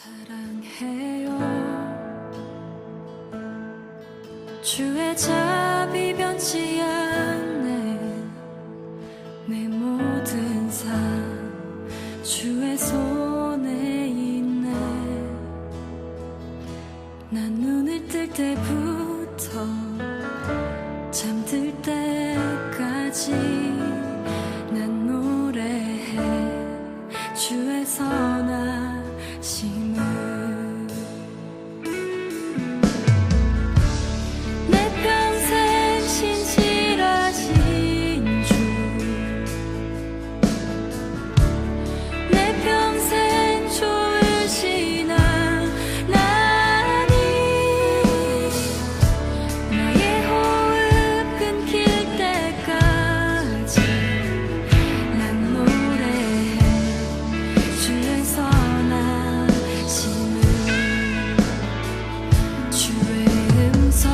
사랑해요. 주의 자비 변치 않네. 내 모든 삶 주의 손에 있네. 난 눈을 뜰 때부터 잠들 때까지 난 노래해 주의 선하심을. 내 평생 신실하신 주, 내 평생 좋으신 하나님, 나의 호흡 끊길 때까지 난 노래해 주의 선하심을. 주의 음성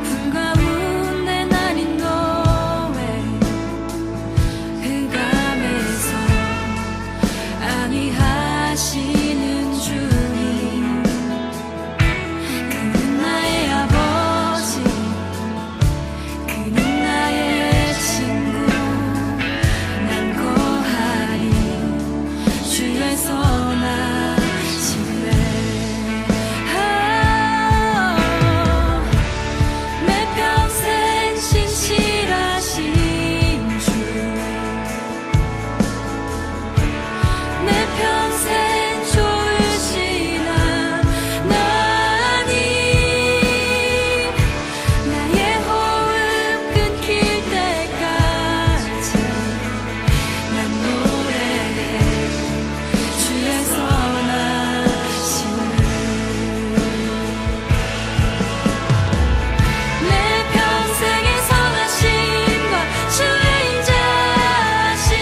품 가운데 나린 너의 흑암에서 안위하시는 주님, 그는 나의 아버지, 그는 나의 친구. 난 거하리 주의 선하심에. 내 평생 신실하신 주, 내 평생 좋으신 하나님, 나의 호흡 끊길 때까지 난 노래해 주의 선하심을. 내 평생의 선하심과 주의 인자하심,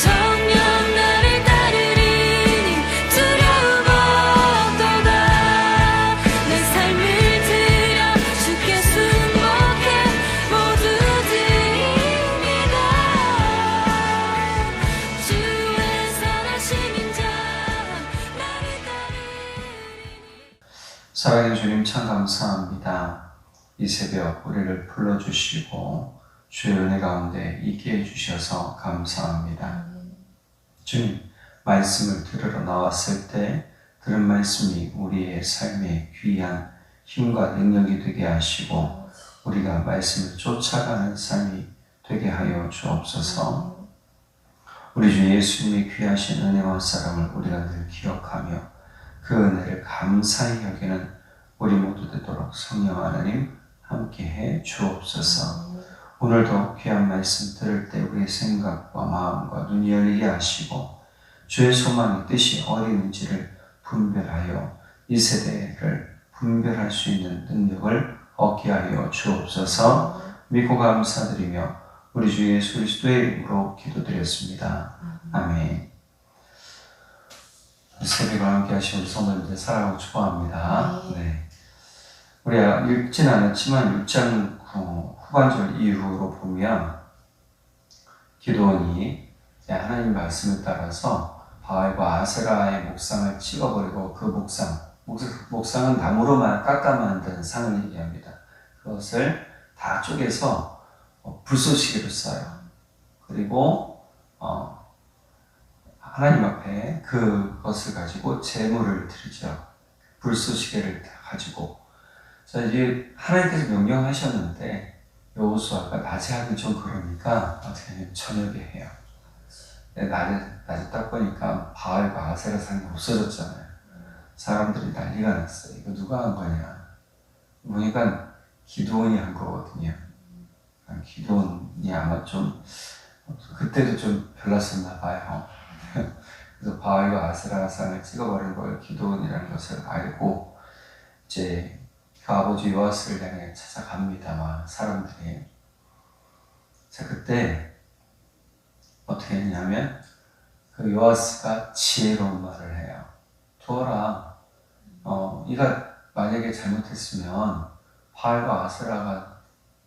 정녕 나를 따르리니 두려움 없도다. 내 삶을 들여 주께 순복해 모두 드립니다. 주의 선하심 인자함 나를 따르리니. 사랑의 주님, 참 감사합니다. 이 새벽 우리를 불러주시고 주의 은혜 가운데 있게 해주셔서 감사합니다. 주님, 말씀을 들으러 나왔을 때 들은 말씀이 우리의 삶에 귀한 힘과 능력이 되게 하시고 우리가 말씀을 쫓아가는 삶이 되게 하여 주옵소서. 우리 주 예수님의 귀하신 은혜와 사랑을 우리가 늘 기억하며 그 은혜를 감사히 여기는 우리 모두 되도록 성령 하나님 함께해 주옵소서. 오늘도 귀한 말씀 들을 때 우리의 생각과 마음과 눈이 열리게 하시고 주의 소망의 뜻이 어디 있는지를 분별하여 이 세대를 분별할 수 있는 능력을 얻게 하여 주옵소서. 믿고 감사드리며 우리 주 예수 그리스도의 이름으로 기도드렸습니다. 아멘. 새벽을 함께 하신 우리 성도님들 사랑하고 축복합니다. 네. 우리가 읽진 않았지만 6장 후반절 이후로 보면 기드온이 하나님 말씀에 따라서 바알과 아세라의 목상을 찍어버리고 그 목상은 나무로만 깎아 만든 상을 얘기합니다. 그것을 다 쪼개서 불쏘시개로 써요. 그리고 하나님 앞에 그것을 가지고 제물을 드리죠. 불쏘시개를 가지고. 자, 이제 하나님께서 명령하셨는데 여호수아가 낮에 하기 좀 그러니까 어떻게 하냐면 저녁에 해요. 낮에 딱 보니까 바알과 아세라 상이 없어졌잖아요. 사람들이 난리가 났어요. 이거 누가 한 거냐. 보니까 기드온이 한 거거든요. 기드온이 아마 좀 그때도 좀 별났었나 봐요. 그래서 바알과 아세라 상을 찍어버린 걸 기드온이라는 것을 알고 이제 그 아버지 요아스를 향해 찾아갑니다만 사람들이. 자, 그때 어떻게 했냐면 그 요아스가 지혜로운 말을 해요. 두어라, 네가 만약에 잘못했으면 바알과 아세라가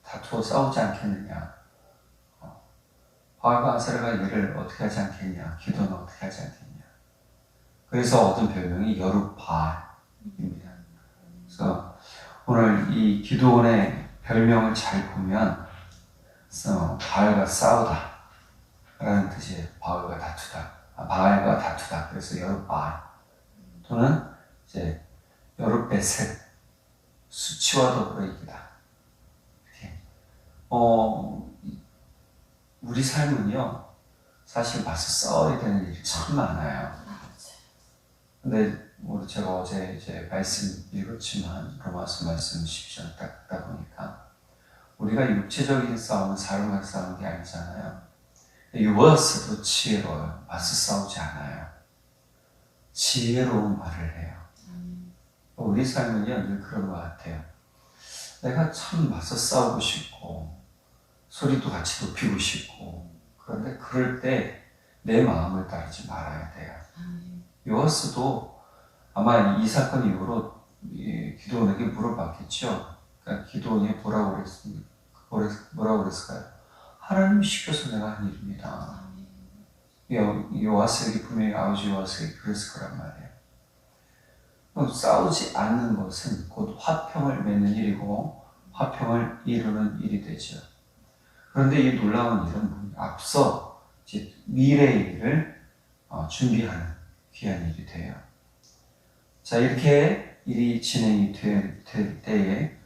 다투어 싸우지 않겠느냐. 바알과 아세라가 이를 어떻게 하지 않겠냐? 기도는 어떻게 하지 않겠냐? 그래서 얻은 별명이 여룻바알입니다. 그래서 오늘 이 기도원의 별명을 잘 보면 바알과 싸우다 라는 뜻이에요. 바알과 다투다. 그래서 여룻바알 또는 이제 여룻베셋 수치와 더불어 이기다. 이렇게 우리 삶은요 사실 맞서 싸워야 되는 일이 참 많아요. 근데 제가 어제 이제 말씀 읽었지만 로마서 말씀 10절 딱 듣다 보니까 우리가 육체적인 싸움은 사람과 싸우는 게 아니잖아요. 유아스도 지혜로워요. 맞서 싸우지 않아요. 지혜로운 말을 해요. 우리 삶은요 늘 그런 것 같아요. 내가 참 맞서 싸우고 싶고 소리도 같이 높이고 싶고 그런데 그럴 때 내 마음을 따르지 말아야 돼요. 요아스도 아마 이 사건 이후로 기도원에게 물어봤겠죠. 그러니까 기도원이 뭐라고 그랬을까요? 하나님이 시켜서 내가 한 일입니다. 요아스에게 분명히 아버지 요아스에게 그랬을 거란 말이에요. 싸우지 않는 것은 곧 화평을 맺는 일이고 화평을 이루는 일이 되죠. 그런데 이 놀라운 일은 앞서 이제 미래의 일을 준비하는 귀한 일이 돼요. 자, 이렇게 일이 진행이 될 때에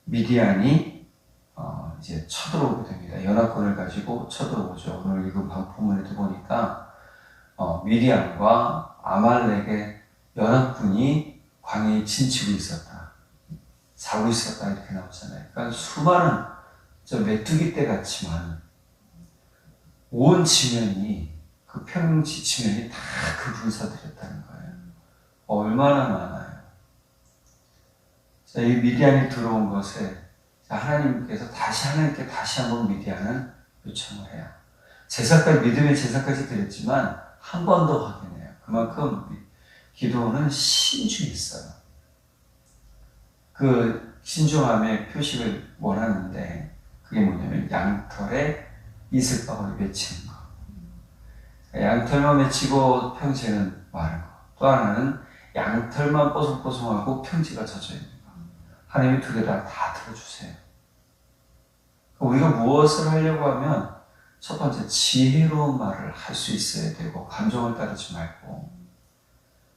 미디안이 이제 쳐들어오게 됩니다. 연합군을 가지고 쳐들어오죠. 오늘 읽은 본문에도 보니까 미디안과 아말렉의 연합군이 광야에 진치고 있었다. 자고 있었다 이렇게 나오잖아요. 그러니까 수많은 메뚜기 떼 같지만 온 지면이 그 평지 지면이 다 그 군사들이었다는 거예요. 얼마나 많아요. 자, 이 미디안이 들어온 것에 하나님께 다시 한번 미디안은 요청을 해요. 믿음의 제사까지 드렸지만 한 번 더 확인해요. 그만큼 기도는 신중했어요. 그 신중함의 표식을 원하는데 그게 뭐냐면 양털에 이슬방울이 맺히는 거. 양털만 맺히고 평지에는 마른 거. 또 하나는 양털만 뽀송뽀송하고 평지가 젖어 있는 거. 하나님이 두 개 다 들어주세요. 우리가 무엇을 하려고 하면 첫 번째 지혜로운 말을 할 수 있어야 되고 감정을 따르지 말고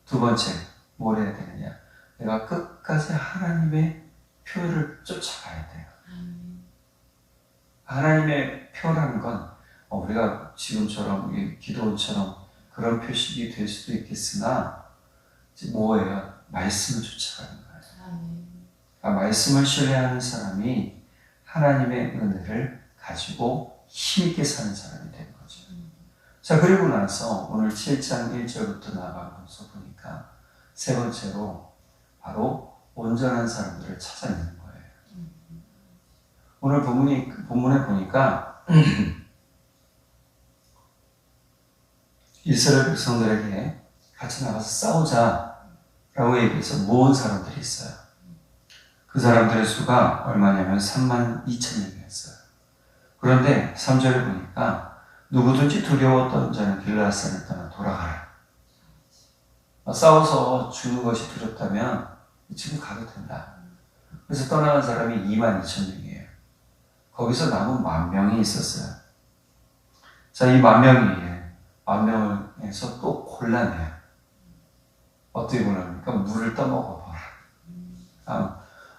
두 번째 뭘 해야 되느냐? 내가 끝까지 하나님의 표를 쫓아가야 돼요. 하나님의 표라는 건 우리가 지금처럼 기도원처럼 그런 표식이 될 수도 있겠으나 뭐예요? 말씀을 쫓아가는 거예요. 그러니까 말씀을 신뢰하는 사람이 하나님의 은혜를 가지고 힘있게 사는 사람이 되는 거죠. 자, 그리고 나서 오늘 7장 1절부터 나가면서 보니까 세 번째로 바로 온전한 사람들을 찾아내는 거예요. 오늘 본문에 보니까 이스라엘 백성들에게 같이 나가서 싸우자라고 얘기해서 모은 사람들이 있어요. 그 사람들의 수가 얼마냐면 32,000명이었어요. 그런데 3절에 보니까 누구든지 두려웠던 자는 길라앗산을 떠나 돌아가라. 싸워서 죽는 것이 두렵다면 지금 가도 된다. 그래서 떠나간 사람이 22,000명이에요. 거기서 남은 10,000명이 있었어요. 자, 이 10,000명에서 또 골라내요. 어떻게 골라냅니까? 물을 떠먹어보라.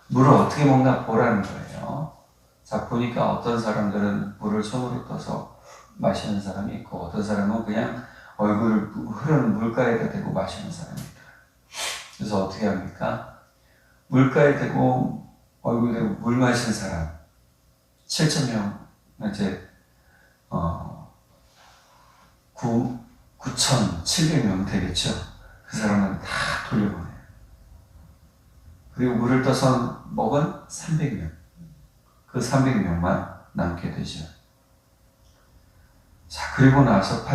물을 어떻게 먹나 보라는 거예요. 자, 보니까 어떤 사람들은 물을 손으로 떠서 마시는 사람이 있고 어떤 사람은 그냥 얼굴을 흐르는 물가에다 대고 마시는 사람이 있다. 그래서 어떻게 합니까? 물가에 대고 얼굴 대고 물 마시는 사람 7,000명 이제 9,700명 되겠죠. 그 사람은 다 돌려보내요. 그리고 물을 떠서 먹은 300명. 그 300명만 남게 되죠. 자, 그리고 나서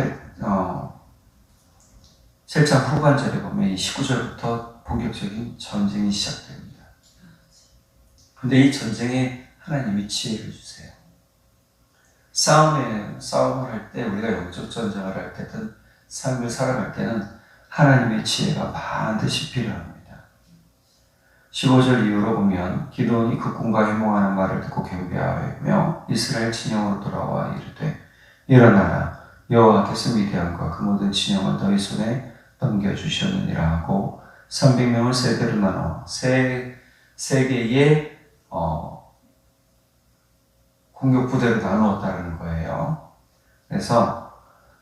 7장 후반절에 보면 이 19절부터 본격적인 전쟁이 시작됩니다. 근데 이 전쟁에 하나님이 지혜를 주세요. 싸움을 할 때, 우리가 영적 전쟁을 할 때든 삶을 살아갈 때는 하나님의 지혜가 반드시 필요합니다. 15절 이후로 보면 기드온이 국군과 회몽하는 말을 듣고 경배하며 이스라엘 진영으로 돌아와 이르되 일어나라 여호와께서 미디안과 그 모든 진영을 너희 손에 넘겨주셨느니라 하고 300명을 세 대로 나눠 세 개의 공격 부대로 나누었다는 거예요. 그래서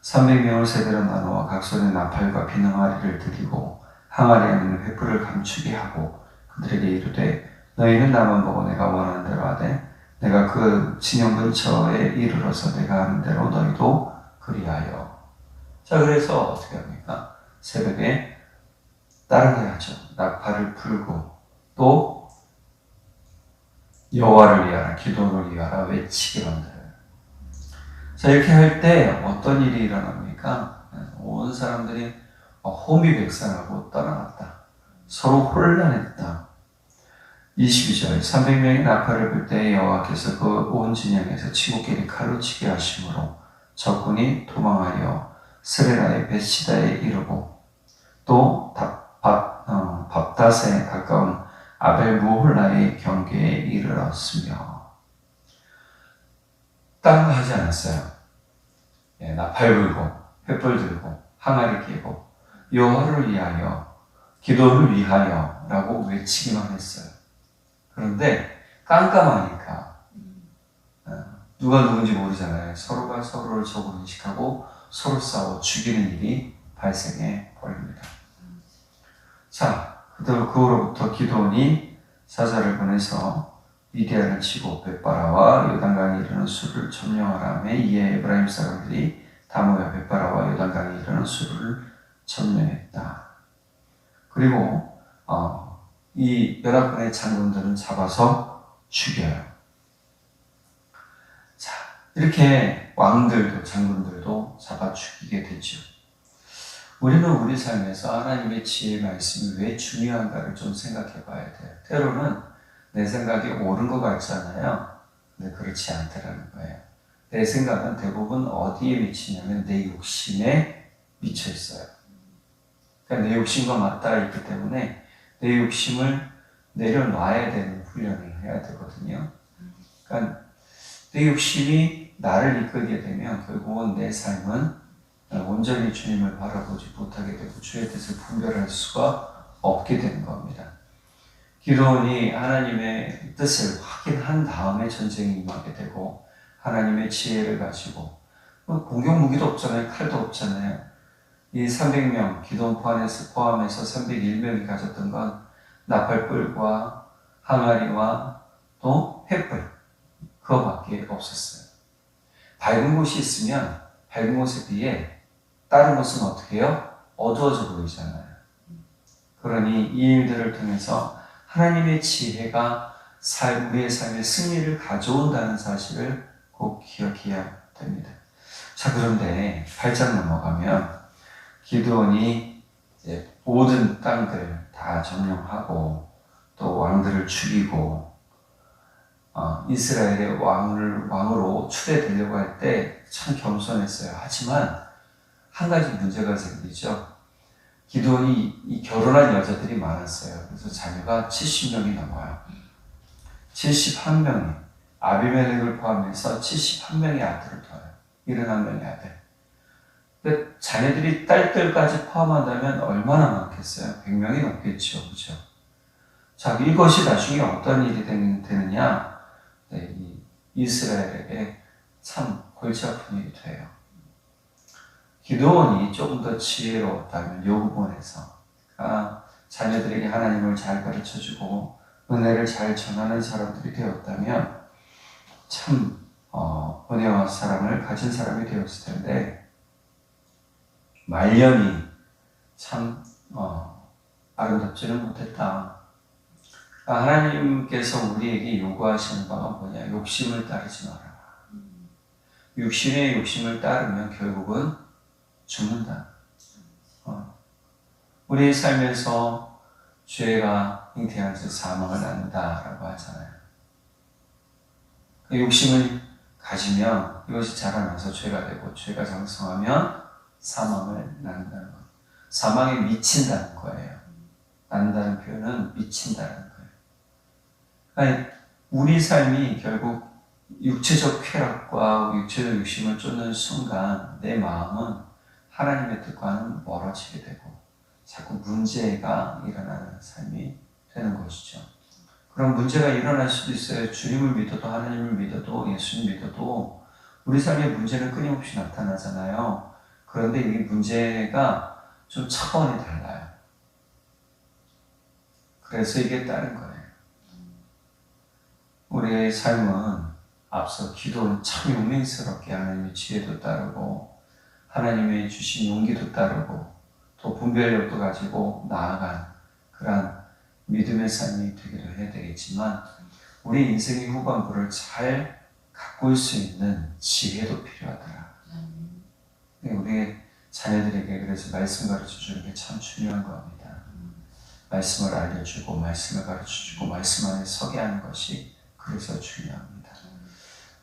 300명을 세 대로 나누어 각 손에 나팔과 비능아리를 들이고 항아리 안에는 횃불을 감추게 하고 그들에게 이르되 너희는 나만 보고 내가 원하는 대로 하되 내가 그 진영 근처에 이르러서 내가 하는 대로 너희도 그리하여. 자, 그래서 어떻게 합니까? 새벽에 따르게 하죠. 나팔을 풀고 또 여호와를 위하라, 기도를 위하라 외치게 만들어요. 자, 이렇게 할 때 어떤 일이 일어납니까? 온 사람들이 호미백산하고 떠나갔다. 서로 혼란했다. 22절 300명이 나팔을 불 때 여호와께서 그 온 진영에서 치고끼리 칼로 치게 하심으로 적군이 도망하여 스레라의 벳시다에 이르고 또 밥닷에 가까운 아벨 무홀라의 경계에 이르렀으며. 딴 거 하지 않았어요. 나팔 불고 횃불 들고 항아리 끼고 여호와를 위하여 기도를 위하여 라고 외치기만 했어요. 그런데 깜깜하니까 누가 누군지 모르잖아요. 서로가 서로를 적으로 인식하고 서로 싸워 죽이는 일이 발생해 버립니다. 자, 그 후로부터 기드온이 사자를 보내서 미디안을 치고 벳바라와 요단강에 이르는 수를 점령하라 하며 이에 에브라임 사람들이 다 모여 벳바라와 요단강에 이르는 수를 점령했다. 그리고 이 연합군의 장군들은 잡아서 죽여요. 자, 이렇게 왕들도 장군들도 잡아 죽이게 되죠. 우리는 우리 삶에서 하나님의 지혜의 말씀이 왜 중요한가를 좀 생각해 봐야 돼요. 때로는 내 생각이 옳은 것 같잖아요. 근데 그렇지 않다라는 거예요. 내 생각은 대부분 어디에 미치냐면 내 욕심에 미쳐 있어요. 그러니까 내 욕심과 맞닿아 있기 때문에 내 욕심을 내려놔야 되는 훈련을 해야 되거든요. 그러니까 내 욕심이 나를 이끌게 되면 결국은 내 삶은 온전히 주님을 바라보지 못하게 되고 주의 뜻을 분별할 수가 없게 되는 겁니다. 기드온이 하나님의 뜻을 확인한 다음에 전쟁에 임하게 되고 하나님의 지혜를 가지고 공격 무기도 없잖아요. 칼도 없잖아요. 이 300명, 기드온 포함해서 301명이 가졌던 건 나팔불과 항아리와 또 횃불, 그거밖에 없었어요. 밝은 곳이 있으면 밝은 곳에 비해 다른 곳은 어떻게 해요? 어두워져 보이잖아요. 그러니 이 일들을 통해서 하나님의 지혜가 우리의 삶에 승리를 가져온다는 사실을 꼭 기억해야 됩니다. 자, 그런데 8장 넘어가면 기드온이 이제 모든 땅들 다 점령하고 또 왕들을 죽이고 이스라엘의 왕으로 추대되려고 할 때 참 겸손했어요. 하지만 한 가지 문제가 생기죠. 기드온이 이 결혼한 여자들이 많았어요. 그래서 자녀가 70명이 넘어요. 71명이 아비멜렉을 포함해서 71명의 아들을 둬요. 71명의 아들. 근데 자녀들이 딸들까지 포함한다면 얼마나 많겠어요? 100명이 넘겠죠. 그렇죠? 자, 이것이 나중에 어떤 일이 되느냐? 이 이스라엘에게 참 골치 아픈 일이 돼요. 기드온이 조금 더 지혜로웠다면 요 부분에서 자녀들에게 하나님을 잘 가르쳐주고 은혜를 잘 전하는 사람들이 되었다면 참 은혜와 사랑을 가진 사람이 되었을 텐데 말년이 참 아름답지는 못했다. 하나님께서 우리에게 요구하시는 바가 뭐냐? 욕심을 따르지 마라. 육신의 욕심을 따르면 결국은 죽는다. 우리의 삶에서 죄가 잉태하면서 사망을 낳는다라고 하잖아요. 그 욕심을 가지면 이것이 자라나서 죄가 되고 죄가 장성하면 사망을 낳는다는 것. 사망에 미친다는 거예요. 낳는다는 표현은 미친다는 거예요. 그러니까 우리 삶이 결국 육체적 쾌락과 육체적 욕심을 쫓는 순간 내 마음은 하나님의 뜻과는 멀어지게 되고 자꾸 문제가 일어나는 삶이 되는 것이죠. 그런 문제가 일어날 수도 있어요. 주님을 믿어도 하나님을 믿어도 예수님 믿어도 우리 삶의 문제는 끊임없이 나타나잖아요. 그런데 이 문제가 좀 차원이 달라요. 그래서 이게 다른 거예요. 우리의 삶은 앞서 기도는 참 용맹스럽게 하나님의 지혜도 따르고 하나님의 주신 용기도 따르고 또 분별력도 가지고 나아간 그러한 믿음의 삶이 되기도 해야 되겠지만 우리 인생의 후반부를 잘 가꿀 수 있는 지혜도 필요하더라. 우리 자녀들에게 그래서 말씀 가르쳐주는 게 참 중요한 겁니다. 말씀을 알려주고 말씀을 가르쳐주고 말씀 안에 서게 하는 것이 그래서 중요합니다.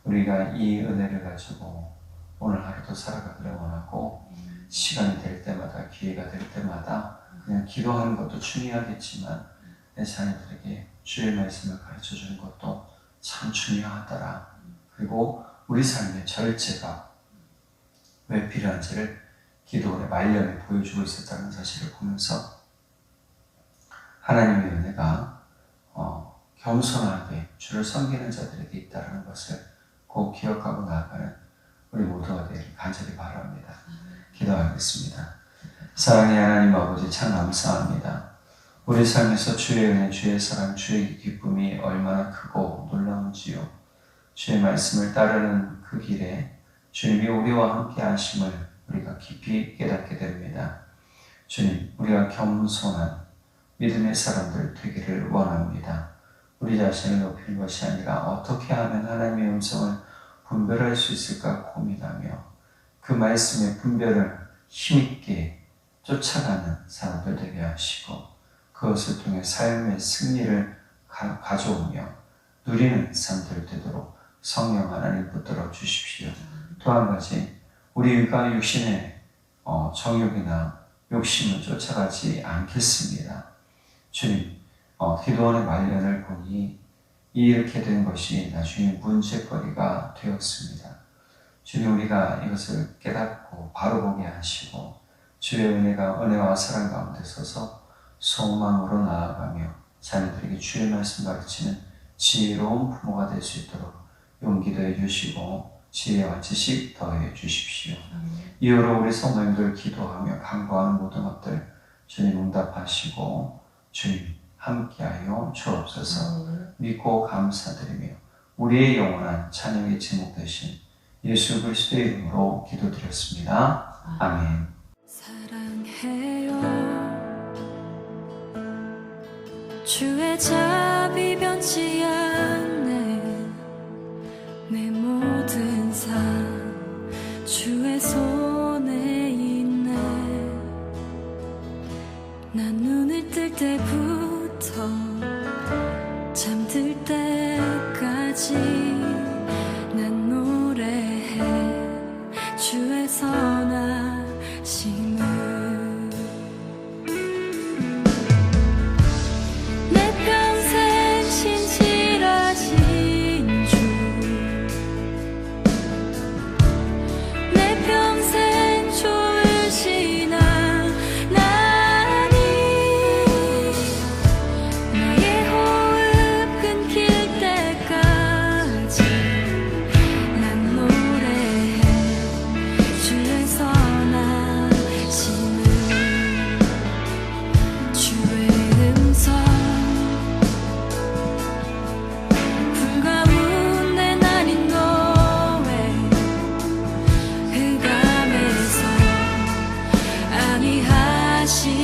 우리가 이 은혜를 가지고 오늘 하루도 살아가기를 원하고 시간이 될 때마다 기회가 될 때마다 그냥 기도하는 것도 중요하겠지만 내 자녀들에게 주의 말씀을 가르쳐주는 것도 참 중요하더라. 그리고 우리 삶의 절제가 왜 필요한지를 기도의 말년에 보여주고 있었다는 사실을 보면서 하나님의 은혜가 겸손하게 주를 섬기는 자들에게 있다는 것을 꼭 기억하고 나아가는 우리 모두가 되기를 간절히 바랍니다. 기도하겠습니다. 사랑의 하나님 아버지 참 감사합니다. 우리 삶에서 주의 은혜, 주의 사랑, 주의 기쁨이 얼마나 크고 놀라운지요. 주의 말씀을 따르는 그 길에 주님이 우리와 함께 하심을 우리가 깊이 깨닫게 됩니다. 주님, 우리가 겸손한 믿음의 사람들 되기를 원합니다. 우리 자신을 높이는 것이 아니라 어떻게 하면 하나님의 음성을 분별할 수 있을까 고민하며 그 말씀의 분별을 힘있게 쫓아가는 사람들 되게 하시고 그것을 통해 삶의 승리를 가져오며 누리는 사람들 되도록 성령 하나님 붙들어 주십시오. 또 한 가지 우리가 육신의 정욕이나 욕심을 쫓아가지 않겠습니다. 주님, 기도원의 말년을 보니 이렇게 된 것이 나중에 문제거리가 되었습니다. 주님, 우리가 이것을 깨닫고 바로 보게 하시고 주의 은혜와 사랑 가운데 서서 소망으로 나아가며 자녀들에게 주의 말씀 가르치는 지혜로운 부모가 될 수 있도록 용기도 해주시고 지혜와 지식 더해 주십시오. 이후로 우리 성도님들 기도하며 간구하는 모든 것들 주님 응답하시고 주님 함께하여 주옵소서. 믿고 감사드리며 우리의 영원한 찬양의 제목 되신 예수 그리스도의 이름으로 기도드렸습니다. 아멘. 사랑해요. 주의 자비 변치 않네. 내 모든 삶 주의 손에 있네. 난 눈을 뜰 때부터 잠들 때까지 난 노래해 주의 선하심을. 내 평생 신실하신 주, 내 평생 좋으신 하나님, 나의 호흡 끊길 때까지 난 노래해 주의 선하심을. 주의 음성 불 가운데 난 인도에 흑암에서 안위하시